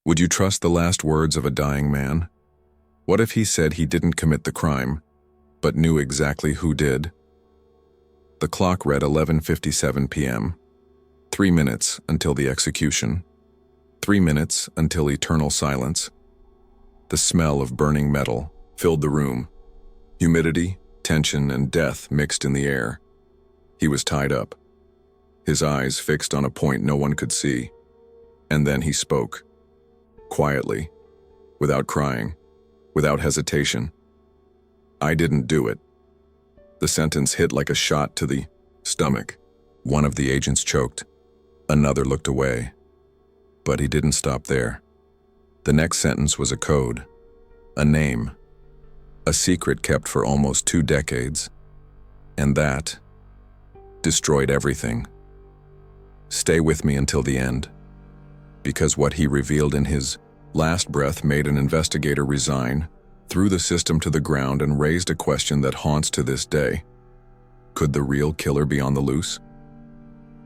Would you trust the last words of a dying man? What if he said he didn't commit the crime, but knew exactly who did? The clock read 11:57 p.m. 3 minutes until the execution. 3 minutes until eternal silence. The smell of burning metal filled the room. Humidity, tension, and death mixed in the air. He was tied up, his eyes fixed on a point no one could see. And then he spoke. Quietly, without crying, without hesitation. I didn't do it. The sentence hit like a shot to the stomach. One of the agents choked. Another looked away. But he didn't stop there. The next sentence was a code, a name, a secret kept for almost 2 decades. And that destroyed everything. Stay with me until the end, because what he revealed in his last breath made an investigator resign, threw the system to the ground, and raised a question that haunts to this day. Could the real killer be on the loose?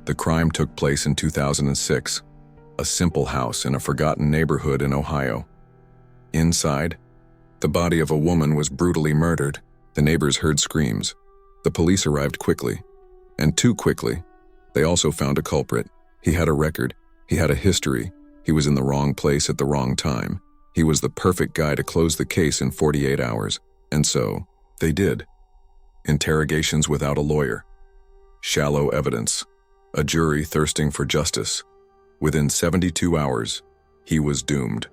The crime took place in 2006, a simple house in a forgotten neighborhood in Ohio. Inside, the body of a woman was brutally murdered. The neighbors heard screams. The police arrived quickly, and too quickly. They also found a culprit. He had a record. He had a history. He was in the wrong place at the wrong time. He was the perfect guy to close the case in 48 hours. And so, they did. Interrogations without a lawyer. Shallow evidence. A jury thirsting for justice. Within 72 hours, he was doomed.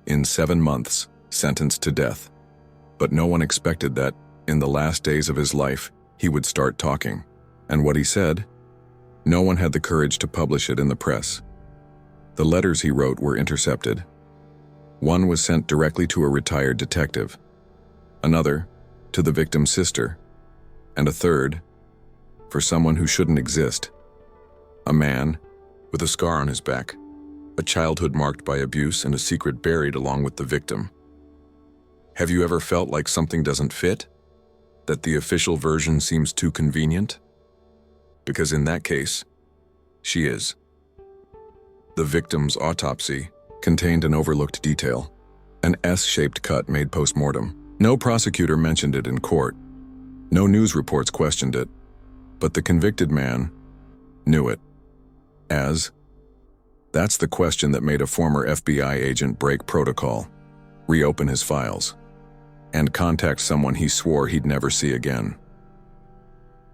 In 7 months, sentenced to death. But no one expected that, in the last days of his life, he would start talking. And what he said? No one had the courage to publish it in the press. The letters he wrote were intercepted. One was sent directly to a retired detective, another to the victim's sister, and a third for someone who shouldn't exist. A man with a scar on his back, a childhood marked by abuse, and a secret buried along with the victim. Have you ever felt like something doesn't fit? That the official version seems too convenient? Because in that case, she is. The victim's autopsy contained an overlooked detail, an S-shaped cut made post-mortem. No prosecutor mentioned it in court. No news reports questioned it. But the convicted man knew it. That's the question that made a former FBI agent break protocol, reopen his files, and contact someone he swore he'd never see again.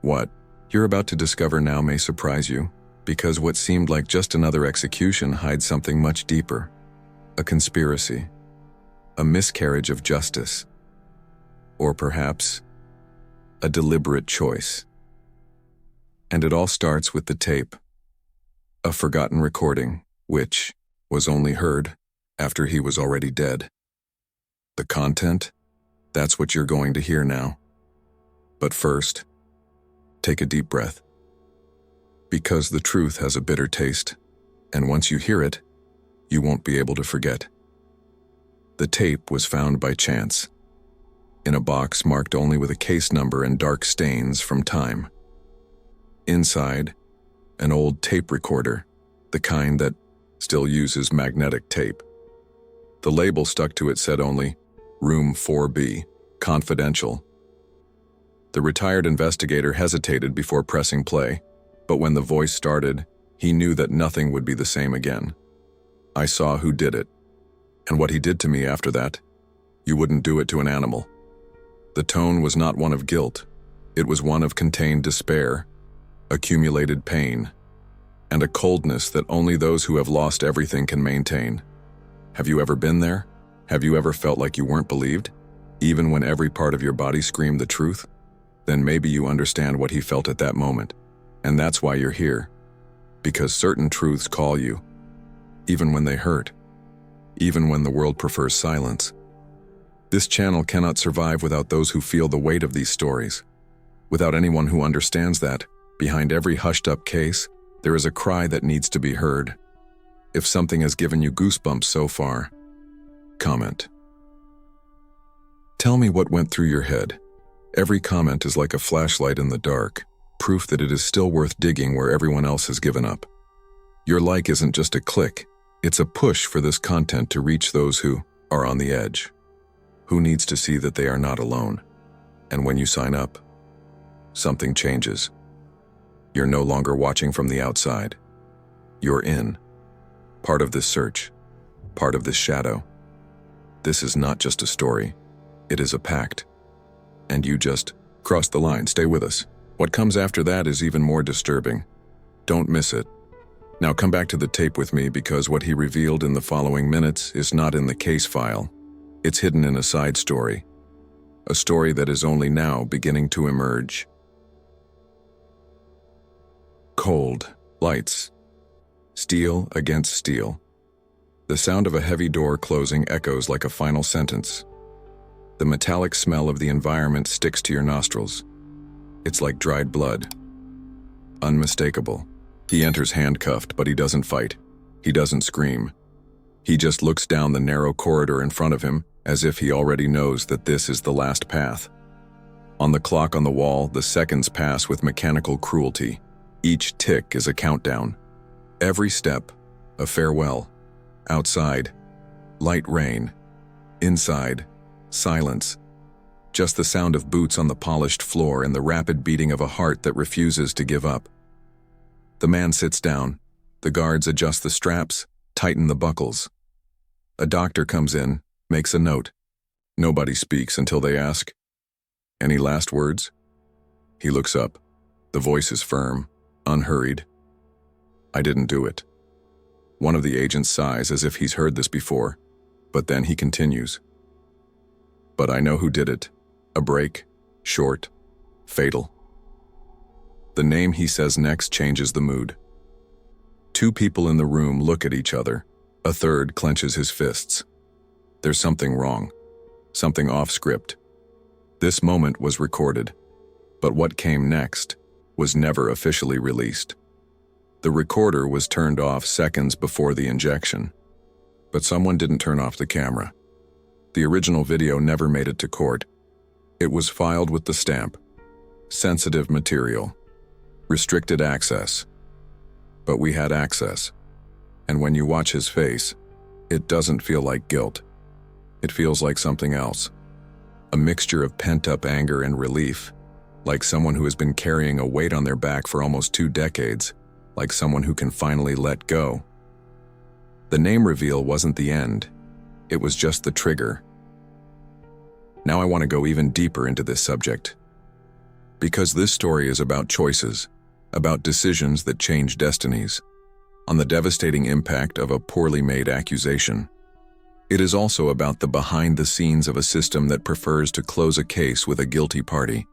What you're about to discover now may surprise you, because what seemed like just another execution hides something much deeper. A conspiracy, a miscarriage of justice, or perhaps a deliberate choice. And it all starts with the tape, a forgotten recording, which was only heard after he was already dead. The content, that's what you're going to hear now. But first, take a deep breath. Because the truth has a bitter taste, and once you hear it, you won't be able to forget. The tape was found by chance, in a box marked only with a case number and dark stains from time. Inside, an old tape recorder, the kind that still uses magnetic tape. The label stuck to it said only, Room 4B, Confidential. The retired investigator hesitated before pressing play, but when the voice started, he knew that nothing would be the same again. I saw who did it, and what he did to me after that. You wouldn't do it to an animal. The tone was not one of guilt. It was one of contained despair, accumulated pain, and a coldness that only those who have lost everything can maintain. Have you ever been there? Have you ever felt like you weren't believed, even when every part of your body screamed the truth? Then maybe you understand what he felt at that moment, and that's why you're here. Because certain truths call you, even when they hurt, even when the world prefers silence. This channel cannot survive without those who feel the weight of these stories, without anyone who understands that, behind every hushed-up case, there is a cry that needs to be heard. If something has given you goosebumps so far, comment. Tell me what went through your head. Every comment is like a flashlight in the dark, proof that it is still worth digging where everyone else has given up. Your like isn't just a click, It's a push for this content to reach those who are on the edge, who needs to see that they are not alone. And when you sign up, something changes. You're no longer watching from the outside. You're in, part of this search, part of this shadow. This is not just a story, it is a pact. And you just crossed the line. Stay with us. What comes after that is even more disturbing. Don't miss it. Now come back to the tape with me, because what he revealed in the following minutes is not in the case file. It's hidden in a side story. A story that is only now beginning to emerge. Cold lights. Steel against steel. The sound of a heavy door closing echoes like a final sentence. The metallic smell of the environment sticks to your nostrils. It's like dried blood. Unmistakable. He enters handcuffed, but he doesn't fight. He doesn't scream. He just looks down the narrow corridor in front of him, as if he already knows that this is the last path. On the clock on the wall, the seconds pass with mechanical cruelty. Each tick is a countdown. Every step, a farewell. Outside, light rain. Inside, silence. Just the sound of boots on the polished floor and the rapid beating of a heart that refuses to give up. The man sits down. The guards adjust the straps, tighten the buckles. A doctor comes in, makes a note. Nobody speaks until they ask, "Any last words?" He looks up. The voice is firm, unhurried. "I didn't do it." One of the agents sighs as if he's heard this before, but then he continues. "But I know who did it. A break, short, fatal." The name he says next changes the mood. Two people in the room look at each other. A third clenches his fists. There's something wrong, something off script. This moment was recorded, but what came next was never officially released. The recorder was turned off seconds before the injection, but someone didn't turn off the camera. The original video never made it to court. It was filed with the stamp, sensitive material, restricted access. But we had access, and when you watch his face, it doesn't feel like guilt. It feels like something else. A mixture of pent-up anger and relief, like someone who has been carrying a weight on their back for almost 2 decades, like someone who can finally let go. The name reveal wasn't the end. It was just the trigger. Now I want to go even deeper into this subject, because this story is about choices, about decisions that change destinies, on the devastating impact of a poorly made accusation. It is also about the behind the scenes of a system that prefers to close a case with a guilty party,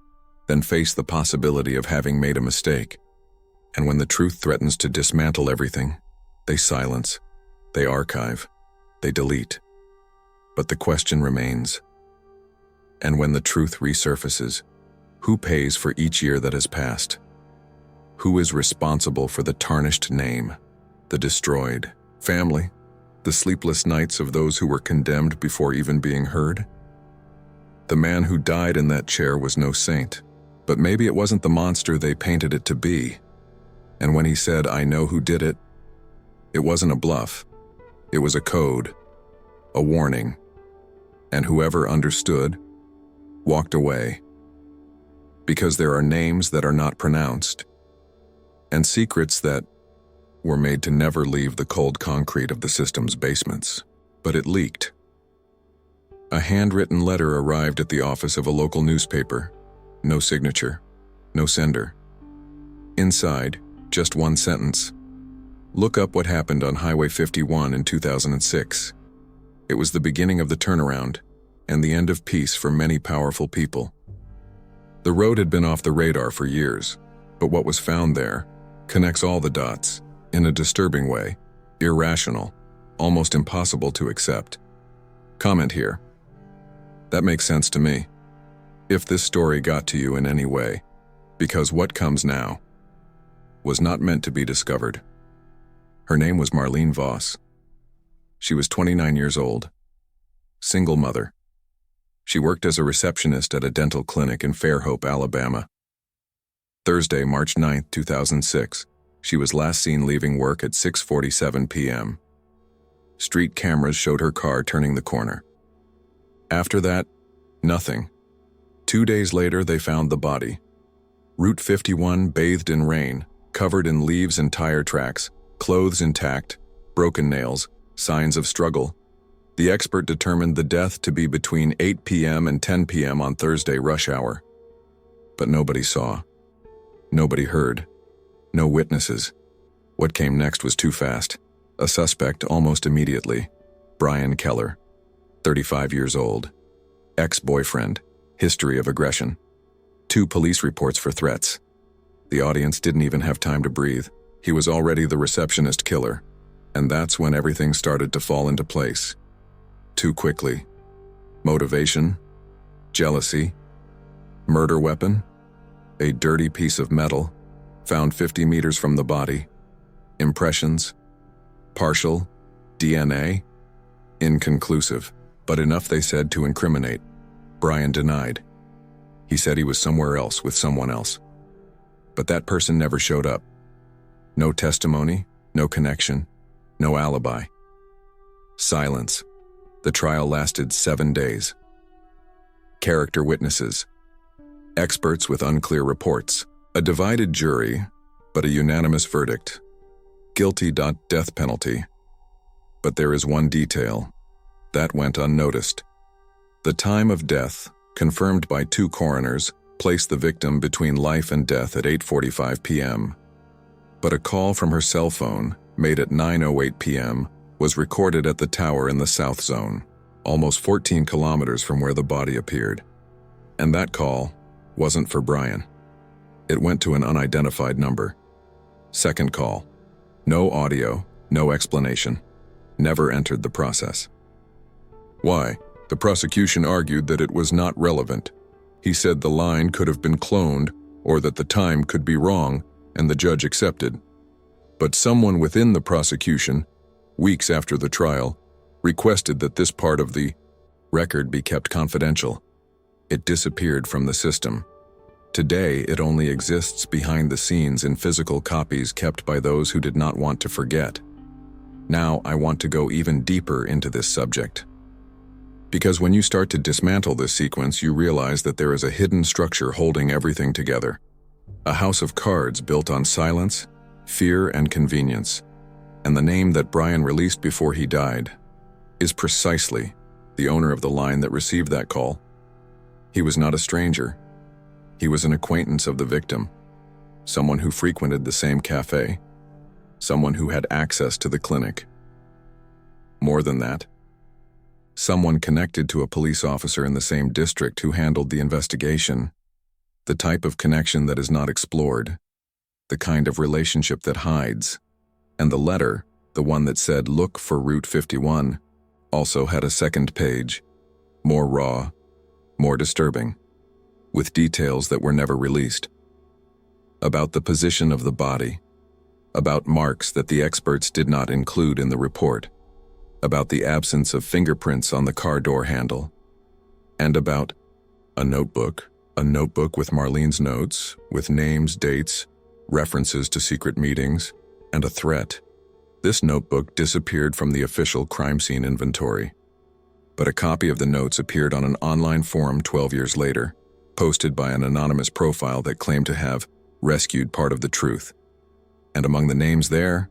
then face the possibility of having made a mistake. And when the truth threatens to dismantle everything, they silence, they archive, they delete. But the question remains. And when the truth resurfaces, who pays for each year that has passed? Who is responsible for the tarnished name, the destroyed family, the sleepless nights of those who were condemned before even being heard? The man who died in that chair was no saint, but maybe it wasn't the monster they painted it to be. And when he said, "I know who did it," it wasn't a bluff. It was a code, a warning. And whoever understood walked away. Because there are names that are not pronounced, and secrets that were made to never leave the cold concrete of the system's basements. But it leaked. A handwritten letter arrived at the office of a local newspaper. No signature, no sender. Inside, just one sentence. Look up what happened on Highway 51 in 2006. It was the beginning of the turnaround and the end of peace for many powerful people. The road had been off the radar for years, but what was found there connects all the dots in a disturbing way, irrational, almost impossible to accept. Comment here. That makes sense to me. If this story got to you in any way, because what comes now was not meant to be discovered. Her name was Marlene Voss. She was 29 years old, single mother. She worked as a receptionist at a dental clinic in Fairhope, Alabama. Thursday, March 9, 2006, she was last seen leaving work at 6:47 p.m. Street cameras showed her car turning the corner. After that, nothing. 2 days later, they found the body. Route 51 bathed in rain, covered in leaves and tire tracks, clothes intact, broken nails, signs of struggle. The expert determined the death to be between 8 p.m. and 10 p.m. on Thursday rush hour. But nobody saw. Nobody heard. No witnesses. What came next was too fast. A suspect almost immediately. Brian Keller, 35 years old. Ex-boyfriend. History of aggression. 2 police reports for threats. The audience didn't even have time to breathe. He was already the receptionist killer. And that's when everything started to fall into place. Too quickly. Motivation? Jealousy? Murder weapon? A dirty piece of metal, found 50 meters from the body. Impressions? Partial? DNA? Inconclusive, but enough, they said, to incriminate. Brian denied. He said he was somewhere else with someone else. But that person never showed up. No testimony, no connection, no alibi. Silence. The trial lasted 7 days. Character witnesses. Experts with unclear reports. A divided jury, but a unanimous verdict. Guilty. Death penalty. But there is one detail that went unnoticed. The time of death, confirmed by 2 coroners, placed the victim between life and death at 8:45 p.m. But a call from her cell phone, made at 9:08 p.m., was recorded at the tower in the South Zone, almost 14 kilometers from where the body appeared. And that call wasn't for Brian. It went to an unidentified number. Second call. No audio, no explanation. Never entered the process. Why? The prosecution argued that it was not relevant. He said the line could have been cloned or that the time could be wrong, and the judge accepted. But someone within the prosecution, weeks after the trial, requested that this part of the record be kept confidential. It disappeared from the system. Today, it only exists behind the scenes in physical copies kept by those who did not want to forget. Now, I want to go even deeper into this subject. Because when you start to dismantle this sequence, you realize that there is a hidden structure holding everything together. A house of cards built on silence, fear, and convenience. And the name that Brian released before he died is precisely the owner of the line that received that call. He was not a stranger. He was an acquaintance of the victim, someone who frequented the same cafe, someone who had access to the clinic. More than that, someone connected to a police officer in the same district who handled the investigation. The type of connection that is not explored, the kind of relationship that hides. And the letter, the one that said, "Look for Route 51, also had a second page, more raw, more disturbing, with details that were never released. About the position of the body, about marks that the experts did not include in the report, about the absence of fingerprints on the car door handle, and about a notebook with Marlene's notes, with names, dates, references to secret meetings, and a threat. This notebook disappeared from the official crime scene inventory, but a copy of the notes appeared on an online forum 12 years later, posted by an anonymous profile that claimed to have rescued part of the truth. And among the names there,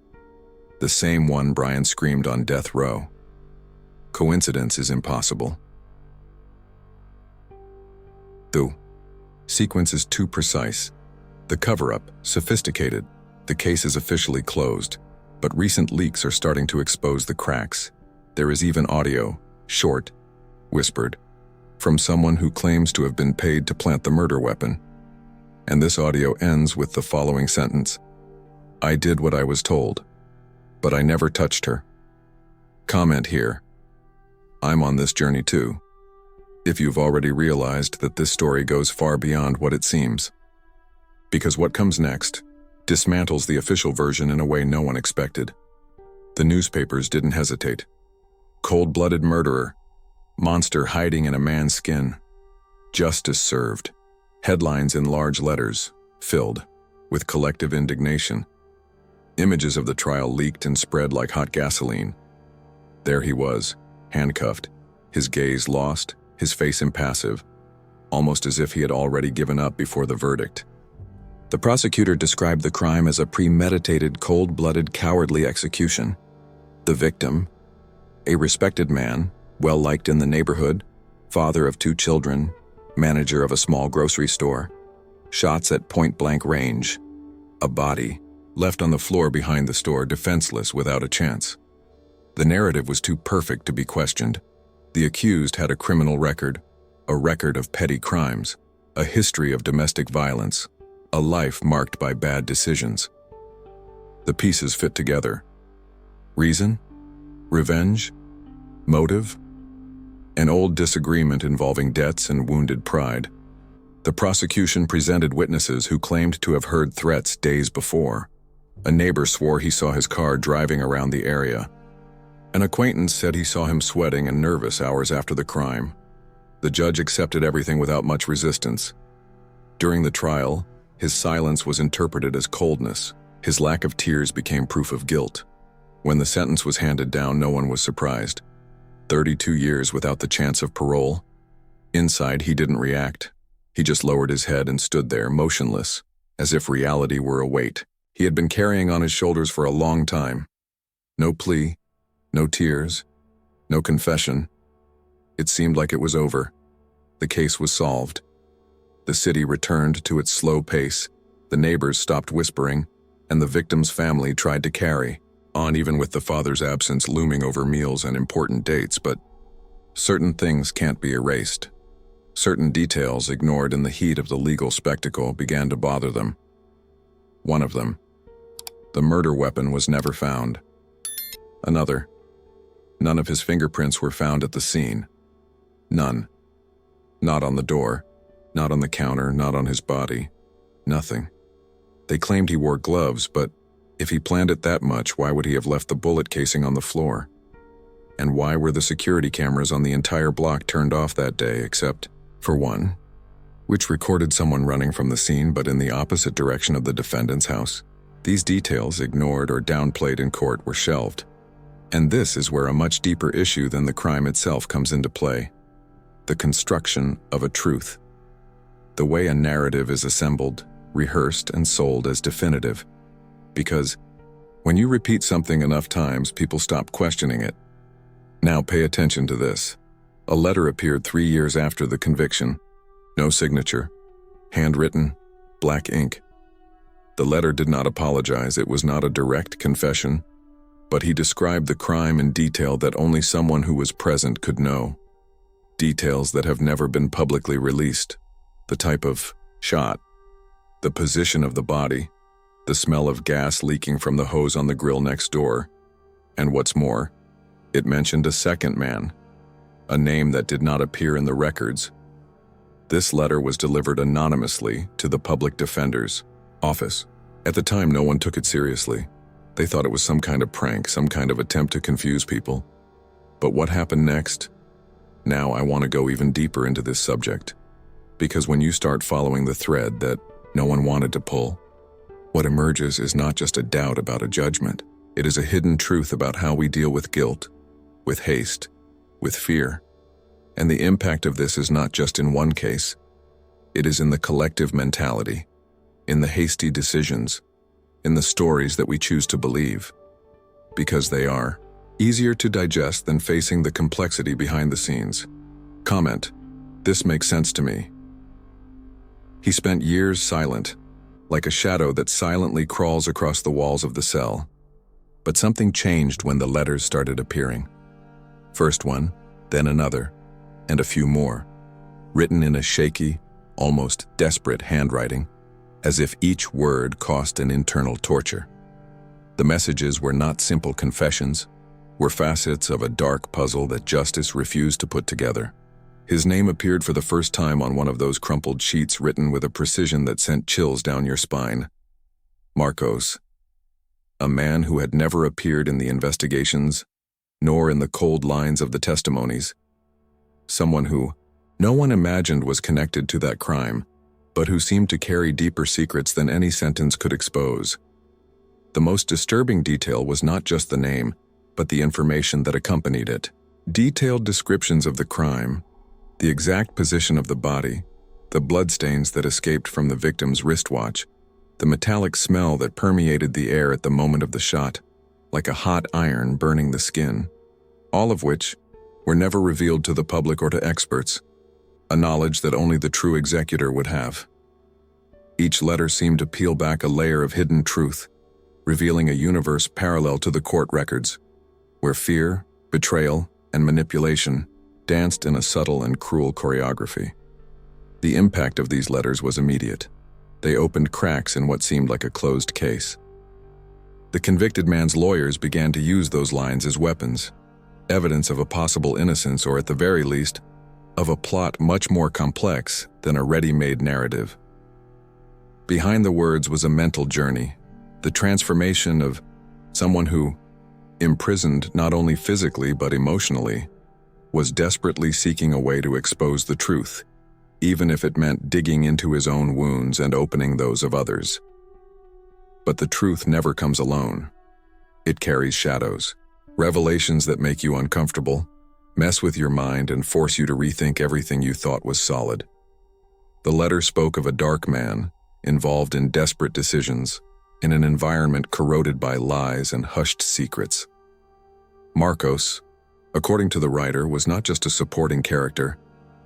the same one Brian screamed on death row. Coincidence is impossible. The sequence is too precise. The cover-up, sophisticated. The case is officially closed, but recent leaks are starting to expose the cracks. There is even audio, short, whispered, from someone who claims to have been paid to plant the murder weapon. And this audio ends with the following sentence: "I did what I was told, but I never touched her." Comment here. I'm on this journey too, if you've already realized that this story goes far beyond what it seems. Because what comes next dismantles the official version in a way no one expected. The newspapers didn't hesitate. Cold-blooded murderer, monster hiding in a man's skin, justice served. Headlines in large letters, filled with collective indignation. Images of the trial leaked and spread like hot gasoline. There he was, handcuffed, his gaze lost, his face impassive, almost as if he had already given up before the verdict. The prosecutor described the crime as a premeditated, cold-blooded, cowardly execution. The victim, a respected man, well-liked in the neighborhood, father of 2 children, manager of a small grocery store, shots at point-blank range, a body, left on the floor behind the store, defenseless, without a chance. The narrative was too perfect to be questioned. The accused had a criminal record, a record of petty crimes, a history of domestic violence, a life marked by bad decisions. The pieces fit together. Reason? Revenge? Motive? An old disagreement involving debts and wounded pride. The prosecution presented witnesses who claimed to have heard threats days before. A neighbor swore he saw his car driving around the area. An acquaintance said he saw him sweating and nervous hours after the crime. The judge accepted everything without much resistance. During the trial, his silence was interpreted as coldness. His lack of tears became proof of guilt. When the sentence was handed down, no one was surprised. 32 years without the chance of parole. Inside, he didn't react. He just lowered his head and stood there, motionless, as if reality were a weight he had been carrying on his shoulders for a long time. No plea, no tears, no confession. It seemed like it was over. The case was solved. The city returned to its slow pace. The neighbors stopped whispering, and the victim's family tried to carry on, even with the father's absence looming over meals and important dates. But certain things can't be erased. Certain details ignored in the heat of the legal spectacle began to bother them. One of them, the murder weapon, was never found. Another, none of his fingerprints were found at the scene. None. Not on the door, not on the counter, not on his body. Nothing. They claimed he wore gloves, but if he planned it that much, why would he have left the bullet casing on the floor? And why were the security cameras on the entire block turned off that day, except for one, which recorded someone running from the scene but in the opposite direction of the defendant's house? These details, ignored or downplayed in court, were shelved. And this is where a much deeper issue than the crime itself comes into play. The construction of a truth. The way a narrative is assembled, rehearsed, and sold as definitive. Because when you repeat something enough times, people stop questioning it. Now pay attention to this. A letter appeared 3 years after the conviction. No signature. Handwritten, black ink. The letter did not apologize. It was not a direct confession, but he described the crime in detail that only someone who was present could know. Details that have never been publicly released. The type of shot, the position of the body, the smell of gas leaking from the hose on the grill next door, and what's more, it mentioned a second man, a name that did not appear in the records. This letter was delivered anonymously to the public defender's office. At the time, no one took it seriously. They thought it was some kind of prank, some kind of attempt to confuse people. But what happened next? Now I want to go even deeper into this subject, because when you start following the thread that no one wanted to pull, what emerges is not just a doubt about a judgment. It is a hidden truth about how we deal with guilt, with haste, with fear. And the impact of this is not just in one case. It is in the collective mentality, in the hasty decisions, in the stories that we choose to believe, because they are easier to digest than facing the complexity behind the scenes. Comment: this makes sense to me. He spent years silent, like a shadow that silently crawls across the walls of the cell. But something changed when the letters started appearing. First one, then another, and a few more, written in a shaky, almost desperate handwriting, as if each word cost an internal torture. The messages were not simple confessions, were facets of a dark puzzle that justice refused to put together. His name appeared for the first time on one of those crumpled sheets, written with a precision that sent chills down your spine. Marcos, a man who had never appeared in the investigations, nor in the cold lines of the testimonies. Someone who no one imagined was connected to that crime, but who seemed to carry deeper secrets than any sentence could expose. The most disturbing detail was not just the name, but the information that accompanied it. Detailed descriptions of the crime, the exact position of the body, the bloodstains that escaped from the victim's wristwatch, the metallic smell that permeated the air at the moment of the shot, like a hot iron burning the skin, all of which were never revealed to the public or to experts, a knowledge that only the true executor would have. Each letter seemed to peel back a layer of hidden truth, revealing a universe parallel to the court records, where fear, betrayal, and manipulation danced in a subtle and cruel choreography. The impact of these letters was immediate. They opened cracks in what seemed like a closed case. The convicted man's lawyers began to use those lines as weapons, evidence of a possible innocence, or at the very least, of a plot much more complex than a ready-made narrative. Behind the words was a mental journey, the transformation of someone who, imprisoned not only physically but emotionally, was desperately seeking a way to expose the truth, even if it meant digging into his own wounds and opening those of others. But the truth never comes alone. It carries shadows, revelations that make you uncomfortable, mess with your mind, and force you to rethink everything you thought was solid. The letter spoke of a dark man, involved in desperate decisions, in an environment corroded by lies and hushed secrets. Marcos, according to the writer, was not just a supporting character.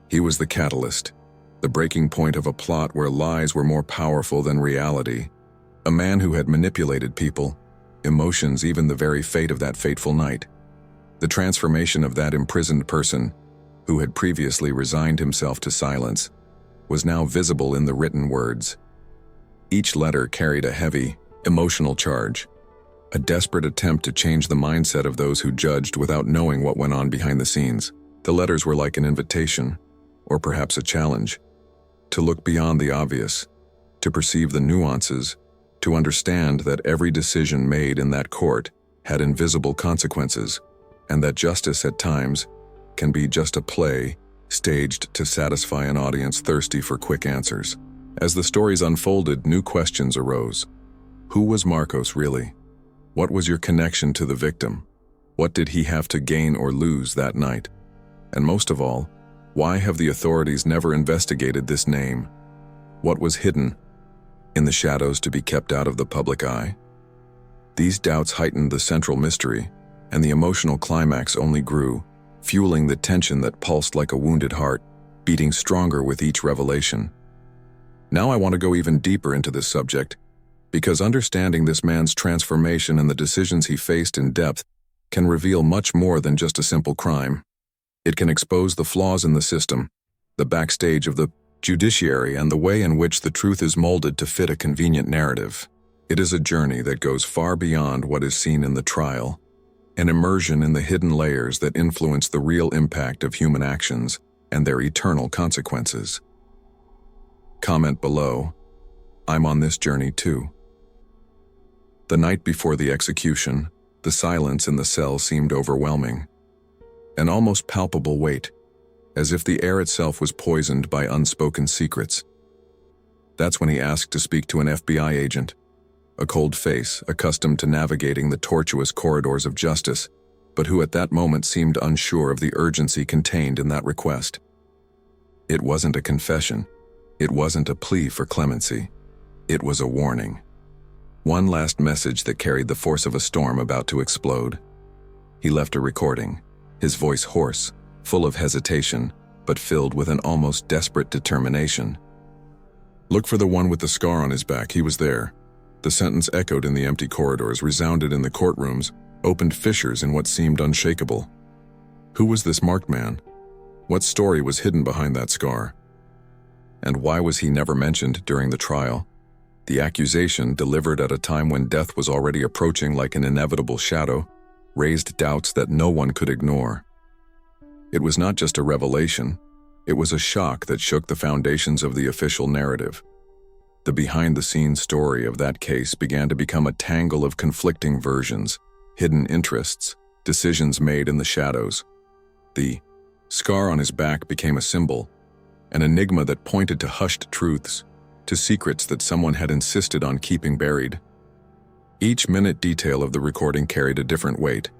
He was the catalyst, the breaking point of a plot where lies were more powerful than reality. A man who had manipulated people, emotions, even the very fate of that fateful night. The transformation of that imprisoned person, who had previously resigned himself to silence, was now visible in the written words. Each letter carried a heavy, emotional charge, a desperate attempt to change the mindset of those who judged without knowing what went on behind the scenes. The letters were like an invitation, or perhaps a challenge, to look beyond the obvious, to perceive the nuances, to understand that every decision made in that court had invisible consequences, and that justice at times can be just a play staged to satisfy an audience thirsty for quick answers. As the stories unfolded, new questions arose. Who was Marcos really? What was your connection to the victim? What did he have to gain or lose that night? And most of all, why have the authorities never investigated this name? What was hidden in the shadows to be kept out of the public eye? These doubts heightened the central mystery, and the emotional climax only grew, fueling the tension that pulsed like a wounded heart, beating stronger with each revelation. Now I want to go even deeper into this subject, because understanding this man's transformation and the decisions he faced in depth can reveal much more than just a simple crime. It can expose the flaws in the system, the backstage of the judiciary, and the way in which the truth is molded to fit a convenient narrative. It is a journey that goes far beyond what is seen in the trial, an immersion in the hidden layers that influence the real impact of human actions and their eternal consequences. Comment below, I'm on this journey too. The night before the execution, the silence in the cell seemed overwhelming. An almost palpable weight, as if the air itself was poisoned by unspoken secrets. That's when he asked to speak to an FBI agent, a cold face accustomed to navigating the tortuous corridors of justice, but who at that moment seemed unsure of the urgency contained in that request. It wasn't a confession. It wasn't a plea for clemency. It was a warning. One last message that carried the force of a storm about to explode. He left a recording, his voice hoarse, full of hesitation, but filled with an almost desperate determination. Look for the one with the scar on his back. He was there. The sentence echoed in the empty corridors, resounded in the courtrooms, opened fissures in what seemed unshakable. Who was this marked man? What story was hidden behind that scar? And why was he never mentioned during the trial? The accusation, delivered at a time when death was already approaching like an inevitable shadow, raised doubts that no one could ignore. It was not just a revelation, it was a shock that shook the foundations of the official narrative. The behind-the-scenes story of that case began to become a tangle of conflicting versions, hidden interests, decisions made in the shadows. The scar on his back became a symbol, an enigma that pointed to hushed truths, to secrets that someone had insisted on keeping buried. Each minute detail of the recording carried a different weight,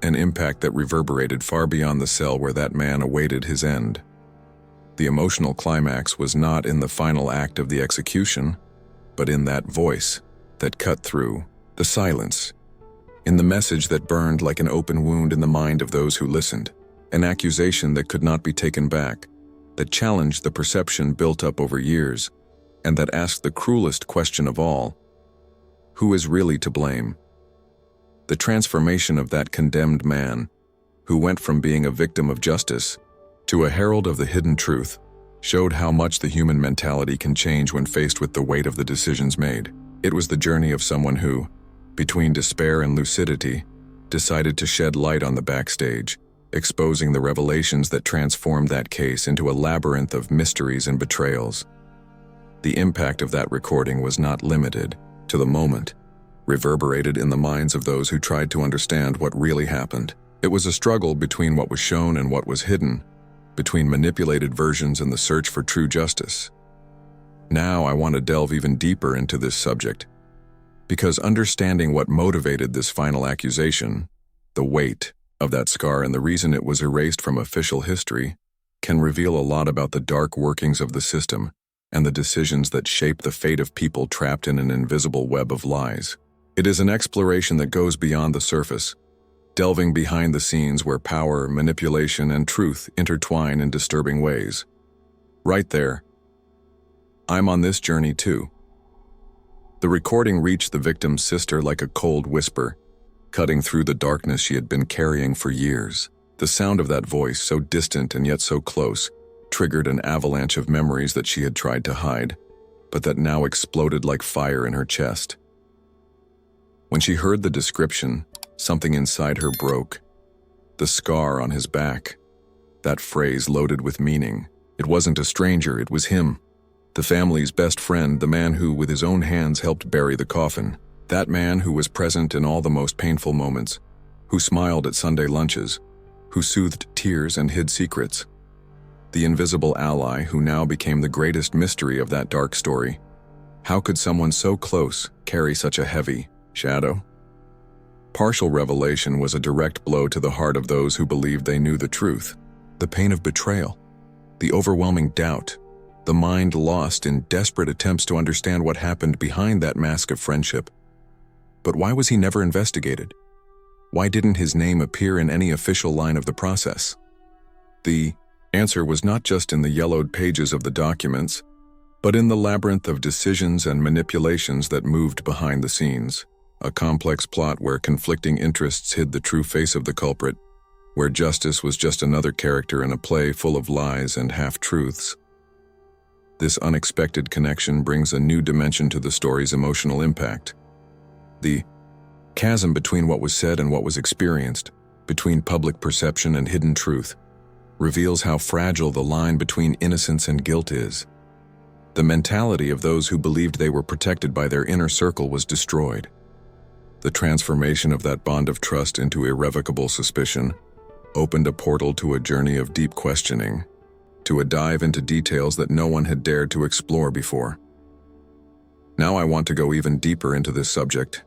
an impact that reverberated far beyond the cell where that man awaited his end. The emotional climax was not in the final act of the execution, but in that voice that cut through the silence, in the message that burned like an open wound in the mind of those who listened, an accusation that could not be taken back, that challenged the perception built up over years, and that asked the cruelest question of all: who is really to blame? The transformation of that condemned man, who went from being a victim of justice to a herald of the hidden truth, showed how much the human mentality can change when faced with the weight of the decisions made. It was the journey of someone who, between despair and lucidity, decided to shed light on the backstage, exposing the revelations that transformed that case into a labyrinth of mysteries and betrayals. The impact of that recording was not limited to the moment, reverberated in the minds of those who tried to understand what really happened. It was a struggle between what was shown and what was hidden, between manipulated versions and the search for true justice. Now I want to delve even deeper into this subject, because understanding what motivated this final accusation, the weight of that scar and the reason it was erased from official history, can reveal a lot about the dark workings of the system and the decisions that shape the fate of people trapped in an invisible web of lies. It is an exploration that goes beyond the surface, delving behind the scenes where power, manipulation, and truth intertwine in disturbing ways. Right there, I'm on this journey too. The recording reached the victim's sister like a cold whisper, cutting through the darkness she had been carrying for years. The sound of that voice, so distant and yet so close, triggered an avalanche of memories that she had tried to hide, but that now exploded like fire in her chest. When she heard the description, something inside her broke. The scar on his back. That phrase loaded with meaning. It wasn't a stranger, it was him. The family's best friend, the man who, with his own hands, helped bury the coffin. That man who was present in all the most painful moments, who smiled at Sunday lunches, who soothed tears and hid secrets. The invisible ally who now became the greatest mystery of that dark story. How could someone so close carry such a heavy shadow? Partial revelation was a direct blow to the heart of those who believed they knew the truth. The pain of betrayal, the overwhelming doubt, the mind lost in desperate attempts to understand what happened behind that mask of friendship. But why was he never investigated? Why didn't his name appear in any official line of the process? The answer was not just in the yellowed pages of the documents, but in the labyrinth of decisions and manipulations that moved behind the scenes. A complex plot where conflicting interests hid the true face of the culprit, where justice was just another character in a play full of lies and half-truths. This unexpected connection brings a new dimension to the story's emotional impact. The chasm between what was said and what was experienced, between public perception and hidden truth, reveals how fragile the line between innocence and guilt is. The mentality of those who believed they were protected by their inner circle was destroyed. The transformation of that bond of trust into irrevocable suspicion opened a portal to a journey of deep questioning, to a dive into details that no one had dared to explore before. Now I want to go even deeper into this subject,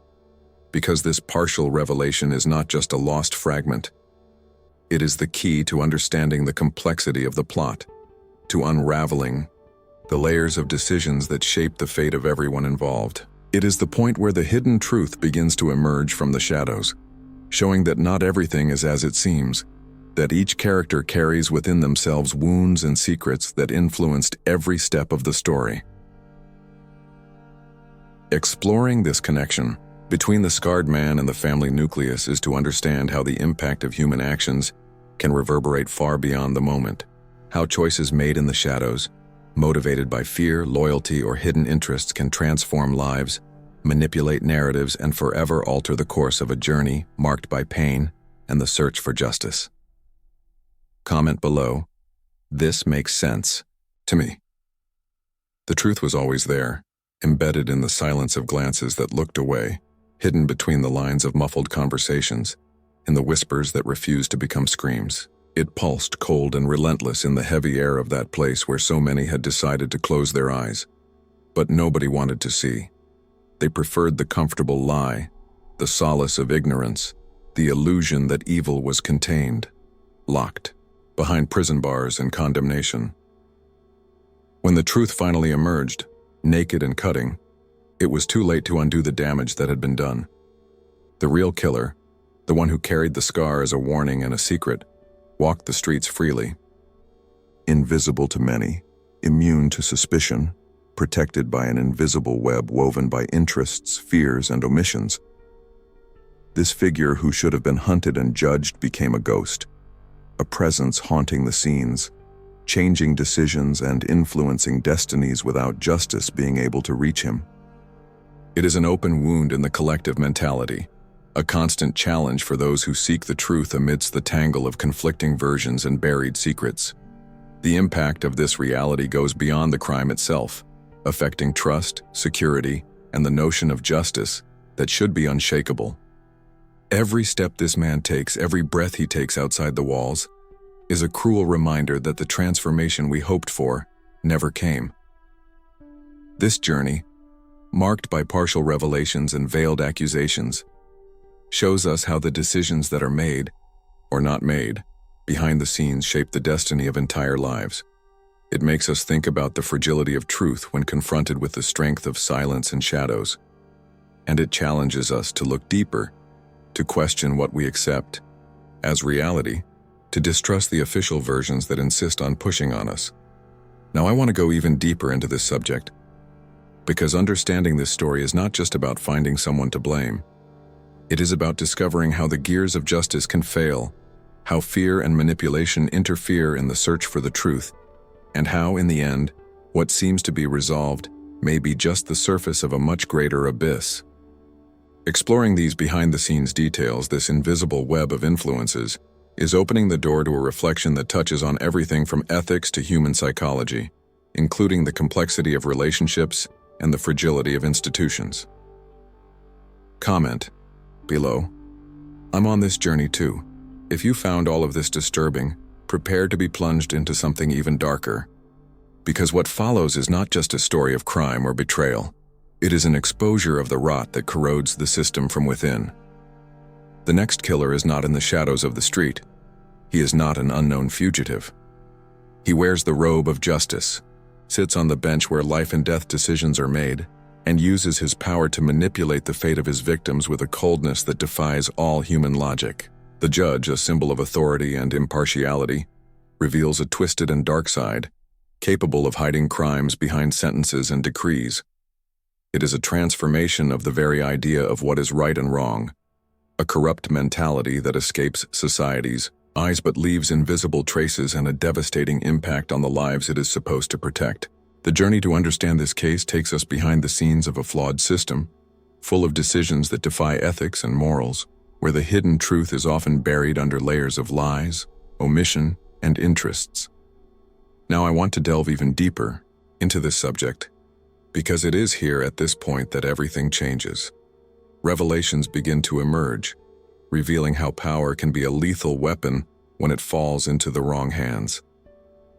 because this partial revelation is not just a lost fragment. It is the key to understanding the complexity of the plot, to unraveling the layers of decisions that shape the fate of everyone involved. It is the point where the hidden truth begins to emerge from the shadows, showing that not everything is as it seems, that each character carries within themselves wounds and secrets that influenced every step of the story. Exploring this connection between the scarred man and the family nucleus is to understand how the impact of human actions can reverberate far beyond the moment, how choices made in the shadows, motivated by fear, loyalty, or hidden interests, can transform lives, manipulate narratives, and forever alter the course of a journey marked by pain and the search for justice. Comment below, "This makes sense to me." The truth was always there, embedded in the silence of glances that looked away, hidden between the lines of muffled conversations, in the whispers that refused to become screams. It pulsed cold and relentless in the heavy air of that place where so many had decided to close their eyes. But nobody wanted to see. They preferred the comfortable lie, the solace of ignorance, the illusion that evil was contained, locked, behind prison bars and condemnation. When the truth finally emerged, naked and cutting, it was too late to undo the damage that had been done. The real killer, the one who carried the scar as a warning and a secret, walked the streets freely. Invisible to many, immune to suspicion, protected by an invisible web woven by interests, fears, and omissions. This figure who should have been hunted and judged became a ghost, a presence haunting the scenes, changing decisions and influencing destinies without justice being able to reach him. It is an open wound in the collective mentality, a constant challenge for those who seek the truth amidst the tangle of conflicting versions and buried secrets. The impact of this reality goes beyond the crime itself, affecting trust, security, and the notion of justice that should be unshakable. Every step this man takes, every breath he takes outside the walls, is a cruel reminder that the transformation we hoped for never came. This journey, marked by partial revelations and veiled accusations, shows us how the decisions that are made, or not made, behind the scenes shape the destiny of entire lives. It makes us think about the fragility of truth when confronted with the strength of silence and shadows. And it challenges us to look deeper, to question what we accept as reality, to distrust the official versions that insist on pushing on us. Now I want to go even deeper into this subject, because understanding this story is not just about finding someone to blame. It is about discovering how the gears of justice can fail, how fear and manipulation interfere in the search for the truth, and how, in the end, what seems to be resolved may be just the surface of a much greater abyss. Exploring these behind-the-scenes details, this invisible web of influences, is opening the door to a reflection that touches on everything from ethics to human psychology, including the complexity of relationships and the fragility of institutions. Comment below. I'm on this journey too. If you found all of this disturbing, prepare to be plunged into something even darker. Because what follows is not just a story of crime or betrayal. It is an exposure of the rot that corrodes the system from within. The next killer is not in the shadows of the street. He is not an unknown fugitive. He wears the robe of justice, sits on the bench where life and death decisions are made, and uses his power to manipulate the fate of his victims with a coldness that defies all human logic. The judge, a symbol of authority and impartiality, reveals a twisted and dark side, capable of hiding crimes behind sentences and decrees. It is a transformation of the very idea of what is right and wrong, a corrupt mentality that escapes society's eyes but leaves invisible traces and a devastating impact on the lives it is supposed to protect. The journey to understand this case takes us behind the scenes of a flawed system, full of decisions that defy ethics and morals, where the hidden truth is often buried under layers of lies, omission, and interests. Now I want to delve even deeper into this subject, because it is here at this point that everything changes. Revelations begin to emerge, revealing how power can be a lethal weapon when it falls into the wrong hands.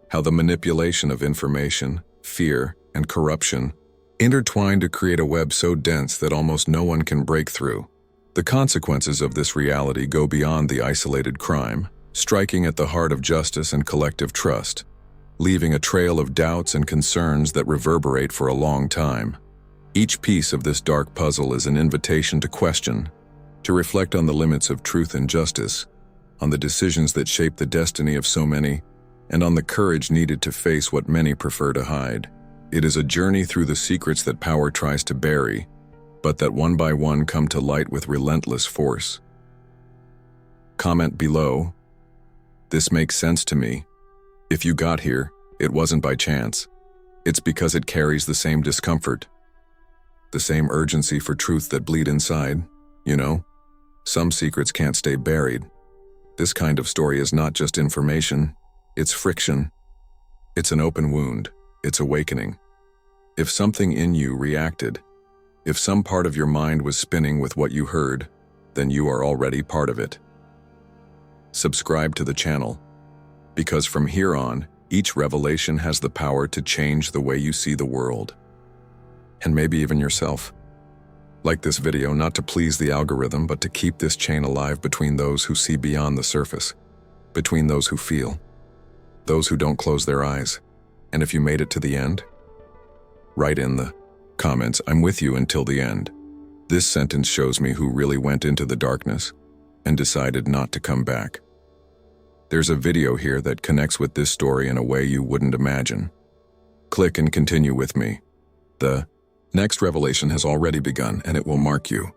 How the manipulation of information, fear, and corruption intertwine to create a web so dense that almost no one can break through. The consequences of this reality go beyond the isolated crime, striking at the heart of justice and collective trust, leaving a trail of doubts and concerns that reverberate for a long time. Each piece of this dark puzzle is an invitation to question, to reflect on the limits of truth and justice, on the decisions that shape the destiny of so many, and on the courage needed to face what many prefer to hide. It is a journey through the secrets that power tries to bury, but that one by one come to light with relentless force. Comment below. This makes sense to me. If you got here, it wasn't by chance. It's because it carries the same discomfort, the same urgency for truth that bleed inside. You know, some secrets can't stay buried. This kind of story is not just information, it's friction. It's an open wound, it's awakening. If something in you reacted, if some part of your mind was spinning with what you heard, then you are already part of it. Subscribe to the channel, because from here on, each revelation has the power to change the way you see the world, and maybe even yourself. Like this video not to please the algorithm, but to keep this chain alive between those who see beyond the surface, between those who feel, those who don't close their eyes. And if you made it to the end, write in the comments, "I'm with you until the end." This sentence shows me who really went into the darkness and decided not to come back. There's a video here that connects with this story in a way you wouldn't imagine. Click and continue with me. The next revelation has already begun, and it will mark you.